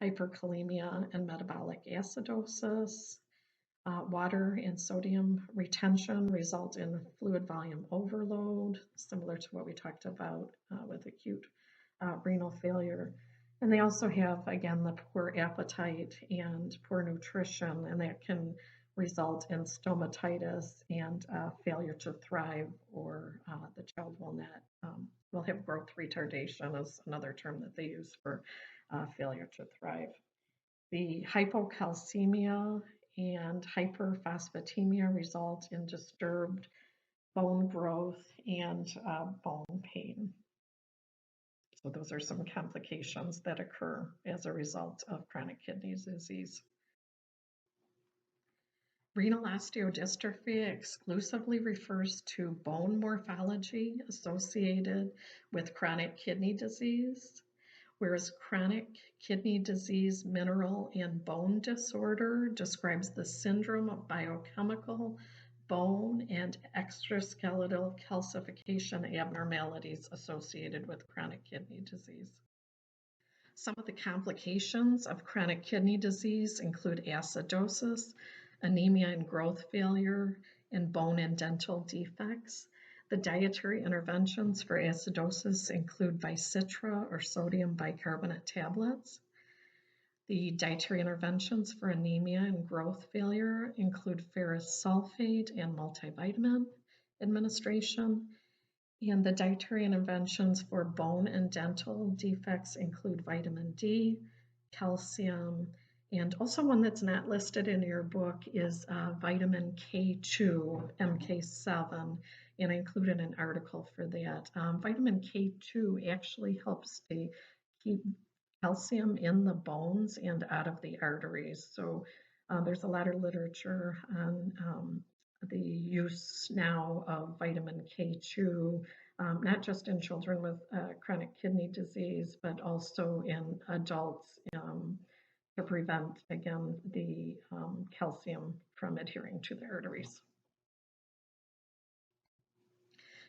hyperkalemia, and metabolic acidosis. Water and sodium retention result in fluid volume overload, similar to what we talked about with acute renal failure. And they also have, again, the poor appetite and poor nutrition, and that can result in stomatitis and failure to thrive, or the child will have growth retardation is another term that they use for failure to thrive. The hypocalcemia and hyperphosphatemia result in disturbed bone growth and bone pain. So those are some complications that occur as a result of chronic kidney disease. Renal osteodystrophy exclusively refers to bone morphology associated with chronic kidney disease, whereas chronic kidney disease mineral and bone disorder describes the syndrome of biochemical bone and extraskeletal calcification abnormalities associated with chronic kidney disease. Some of the complications of chronic kidney disease include acidosis, anemia and growth failure, and bone and dental defects. The dietary interventions for acidosis include Vicitra or sodium bicarbonate tablets. The dietary interventions for anemia and growth failure include ferrous sulfate and multivitamin administration. And the dietary interventions for bone and dental defects include vitamin D, calcium, and also one that's not listed in your book is vitamin K2, MK7, and I included an article for that. Vitamin K2 actually helps to keep calcium in the bones and out of the arteries. So there's a lot of literature on the use now of vitamin K2, not just in children with chronic kidney disease, but also in adults to prevent, again, the calcium from adhering to the arteries.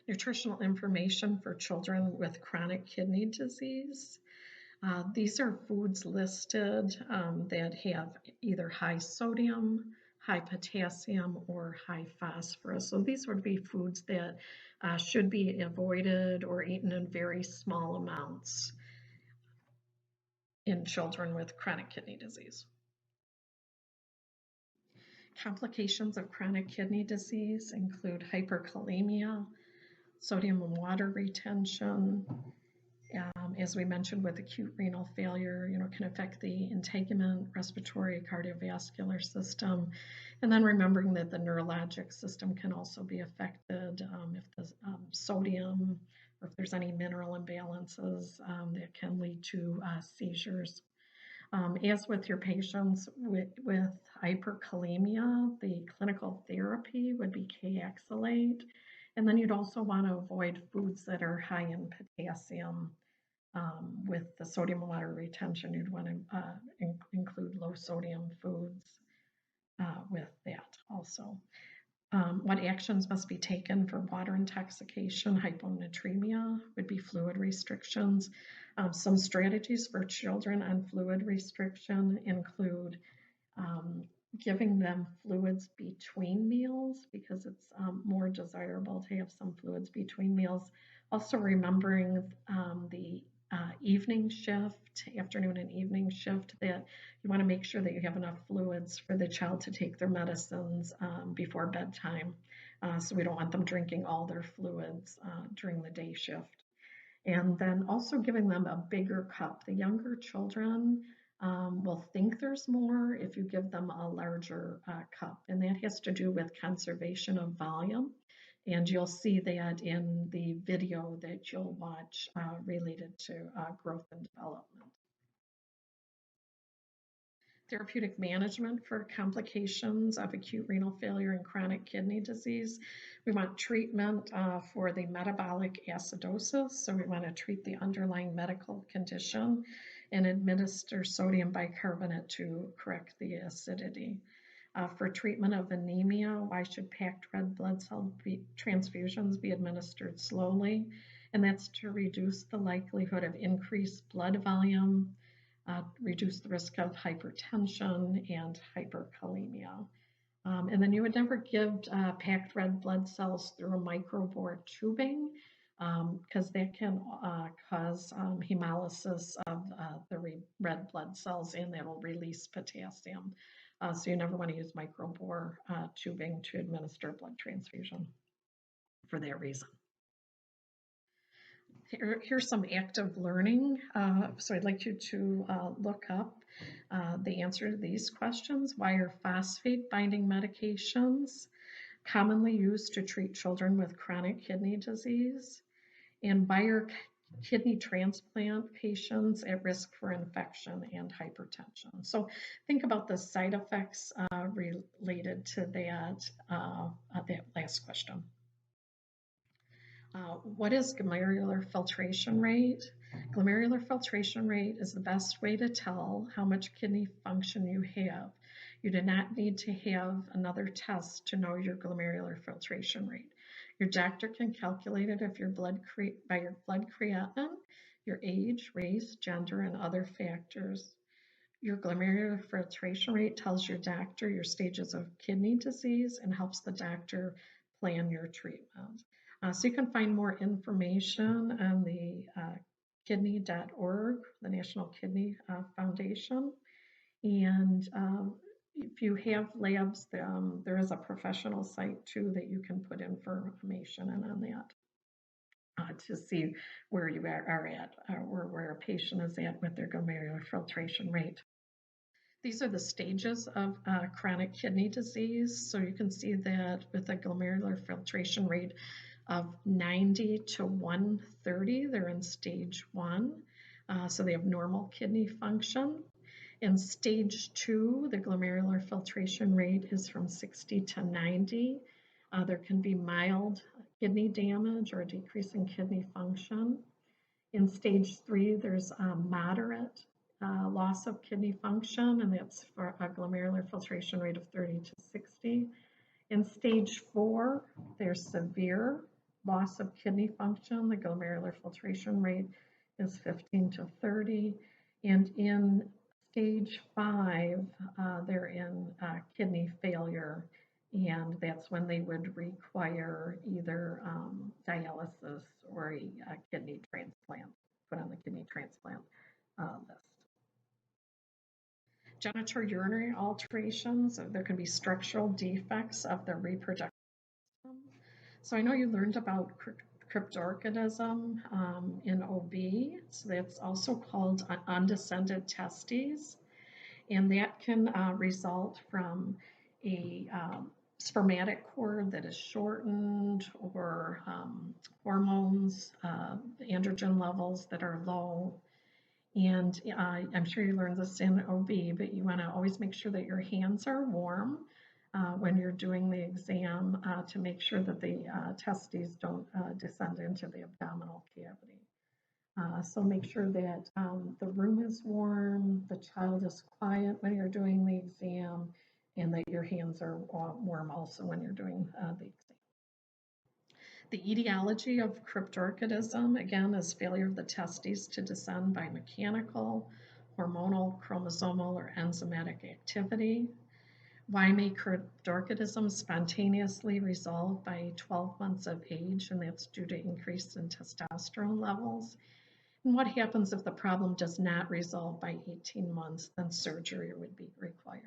Nutritional information for children with chronic kidney disease. These are foods listed that have either high sodium, high potassium, or high phosphorus. So these would be foods that should be avoided or eaten in very small amounts in children with chronic kidney disease. Complications of chronic kidney disease include hyperkalemia, sodium and water retention. As we mentioned with acute renal failure, can affect the integument, respiratory, cardiovascular system. And then remembering that the neurologic system can also be affected if the sodium or if there's any mineral imbalances that can lead to seizures. As with your patients with hyperkalemia, the clinical therapy would be Kayexalate. And then you'd also want to avoid foods that are high in potassium. With the sodium and water retention, you'd want to include low sodium foods with that also. What actions must be taken for water intoxication, hyponatremia would be fluid restrictions. Some strategies for children on fluid restriction include giving them fluids between meals because it's more desirable to have some fluids between meals. Also remembering the evening shift, afternoon and evening shift, that you want to make sure that you have enough fluids for the child to take their medicines before bedtime. So we don't want them drinking all their fluids during the day shift. And then also giving them a bigger cup. The younger children will think there's more if you give them a larger cup. And that has to do with conservation of volume. And you'll see that in the video that you'll watch related to growth and development. Therapeutic management for complications of acute renal failure and chronic kidney disease. We want treatment for the metabolic acidosis, so we want to treat the underlying medical condition and administer sodium bicarbonate to correct the acidity. For treatment of anemia, why should packed red blood cell transfusions be administered slowly? And that's to reduce the likelihood of increased blood volume, reduce the risk of hypertension and hyperkalemia. And then you would never give packed red blood cells through a microbore tubing because that can cause hemolysis of the red blood cells and that will release potassium. So you never want to use microbore tubing to administer blood transfusion for that reason. Here's some active learning. So I'd like you to look up the answer to these questions. Why are phosphate binding medications commonly used to treat children with chronic kidney disease? And why are kidney transplant patients at risk for infection and hypertension? So think about the side effects related to that last question. What is glomerular filtration rate? Glomerular filtration rate is the best way to tell how much kidney function you have. You do not need to have another test to know your glomerular filtration rate. Your doctor can calculate it if by your blood creatinine, your age, race, gender, and other factors. Your glomerular filtration rate tells your doctor your stages of kidney disease and helps the doctor plan your treatment. So you can find more information on the kidney.org, the National Kidney Foundation. And if you have labs, there is a professional site too that you can put information in on that to see where you are at or where a patient is at with their glomerular filtration rate. These are the stages of chronic kidney disease. So you can see that with a glomerular filtration rate of 90 to 130, they're in stage 1. So they have normal kidney function. In stage 2, the glomerular filtration rate is from 60 to 90. There can be mild kidney damage or a decrease in kidney function. In stage 3, there's moderate loss of kidney function, and that's for a glomerular filtration rate of 30 to 60. In stage 4, there's severe loss of kidney function. The glomerular filtration rate is 15 to 30. And in stage 5, they're in kidney failure, and that's when they would require either dialysis or a kidney transplant, put on the kidney transplant list. Genitourinary alterations, there can be structural defects of the reproductive system. So I know you learned about cryptorchidism in OB, so that's also called undescended testes, and that can result from a spermatic cord that is shortened, or hormones, androgen levels that are low. And I'm sure you learned this in OB, but you want to always make sure that your hands are warm when you're doing the exam to make sure that the testes don't descend into the abdominal cavity. So make sure that the room is warm, the child is quiet when you're doing the exam, and that your hands are warm also when you're doing the exam. The etiology of cryptorchidism, again, is failure of the testes to descend by mechanical, hormonal, chromosomal, or enzymatic activity. Why may cryptorchidism spontaneously resolve by 12 months of age, and that's due to increase in testosterone levels? And what happens if the problem does not resolve by 18 months? Then surgery would be required.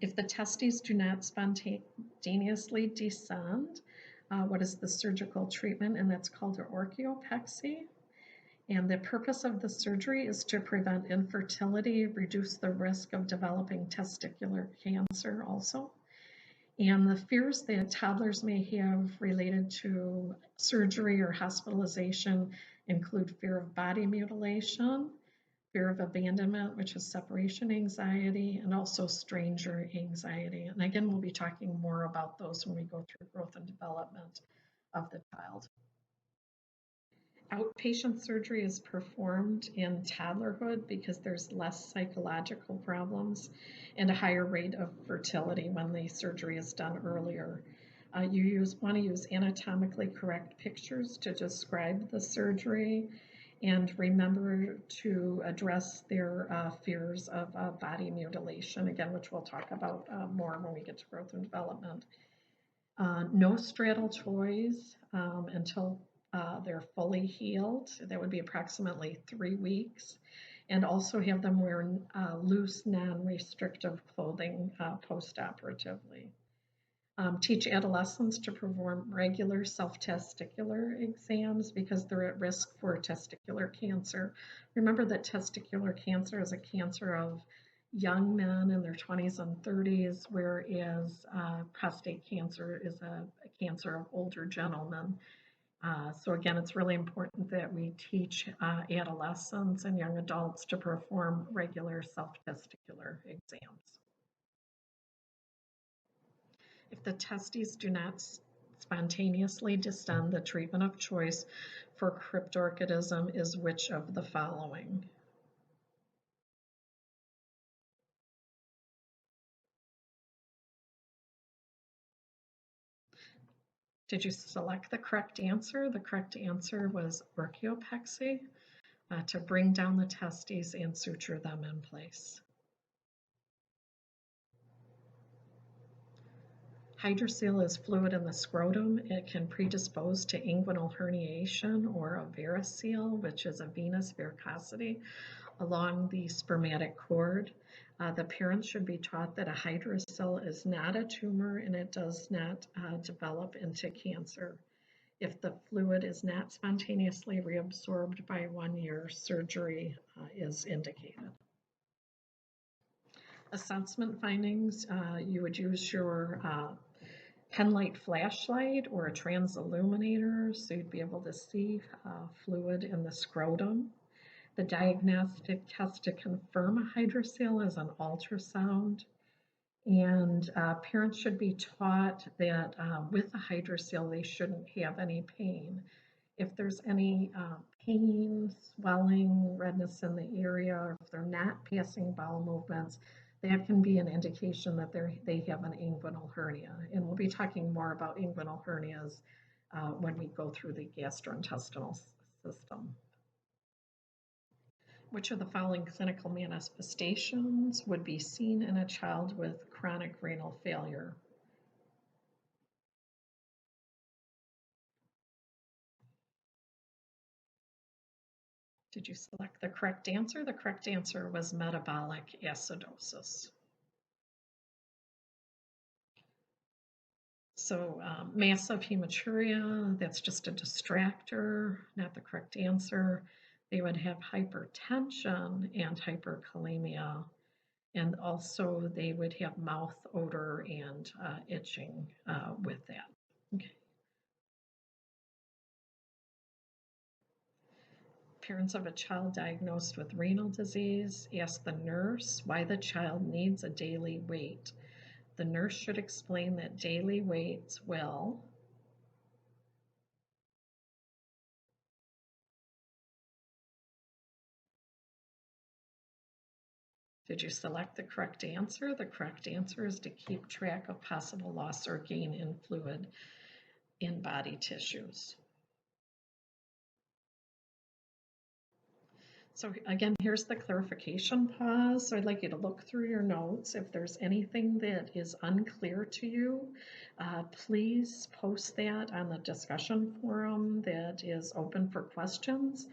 If the testes do not spontaneously descend, what is the surgical treatment? And that's called orchiopexy. And the purpose of the surgery is to prevent infertility, reduce the risk of developing testicular cancer also. And the fears that toddlers may have related to surgery or hospitalization include fear of body mutilation, fear of abandonment, which is separation anxiety, and also stranger anxiety. And again, we'll be talking more about those when we go through growth and development of the child. Outpatient surgery is performed in toddlerhood because there's less psychological problems and a higher rate of fertility when the surgery is done earlier. You want to use anatomically correct pictures to describe the surgery, and remember to address their fears of body mutilation, again, which we'll talk about more when we get to growth and development. No straddle toys until they're fully healed. That would be approximately 3 weeks. And also have them wear loose, non-restrictive clothing post-operatively. Teach adolescents to perform regular self-testicular exams because they're at risk for testicular cancer. Remember that testicular cancer is a cancer of young men in their 20s and 30s, whereas prostate cancer is a cancer of older gentlemen. So again, it's really important that we teach adolescents and young adults to perform regular self-testicular exams. If the testes do not spontaneously descend, the treatment of choice for cryptorchidism is which of the following? Did you select the correct answer? The correct answer was orchiopexy, to bring down the testes and suture them in place. Hydrocele is fluid in the scrotum. It can predispose to inguinal herniation or a varicele, which is a venous varicosity along the spermatic cord. The parents should be taught that a hydrocele is not a tumor and it does not develop into cancer. If the fluid is not spontaneously reabsorbed by 1 year, surgery is indicated. Assessment findings, you would use your penlight flashlight or a transilluminator so you'd be able to see fluid in the scrotum. The diagnostic test to confirm a hydrocele is an ultrasound, and parents should be taught that with a hydrocele they shouldn't have any pain. If there's any pain, swelling, redness in the area, or if they're not passing bowel movements, that can be an indication that they have an inguinal hernia. And we'll be talking more about inguinal hernias when we go through the gastrointestinal system. Which of the following clinical manifestations would be seen in a child with chronic renal failure? Did you select the correct answer? The correct answer was metabolic acidosis. So massive hematuria, that's just a distractor, not the correct answer. They would have hypertension and hyperkalemia, and also they would have mouth odor and itching with that. Okay. Parents of a child diagnosed with renal disease ask the nurse why the child needs a daily weight. The nurse should explain that daily weights will. Did you select the correct answer? The correct answer is to keep track of possible loss or gain in fluid in body tissues. So again, here's the clarification pause. So I'd like you to look through your notes. If there's anything that is unclear to you, please post that on the discussion forum that is open for questions.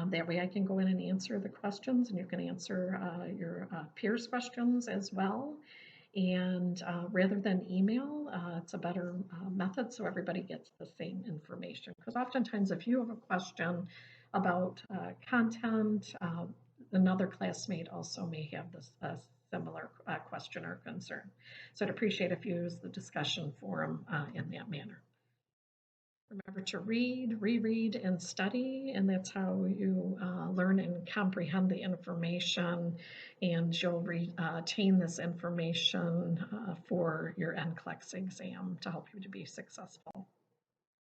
That way I can go in and answer the questions, and you can answer your peers' questions as well. And rather than email, it's a better method so everybody gets the same information. Because oftentimes if you have a question about content, another classmate also may have this similar question or concern. So I'd appreciate if you use the discussion forum in that manner. Remember to read, reread, and study, and that's how you learn and comprehend the information, and you'll retain this information for your NCLEX exam to help you to be successful.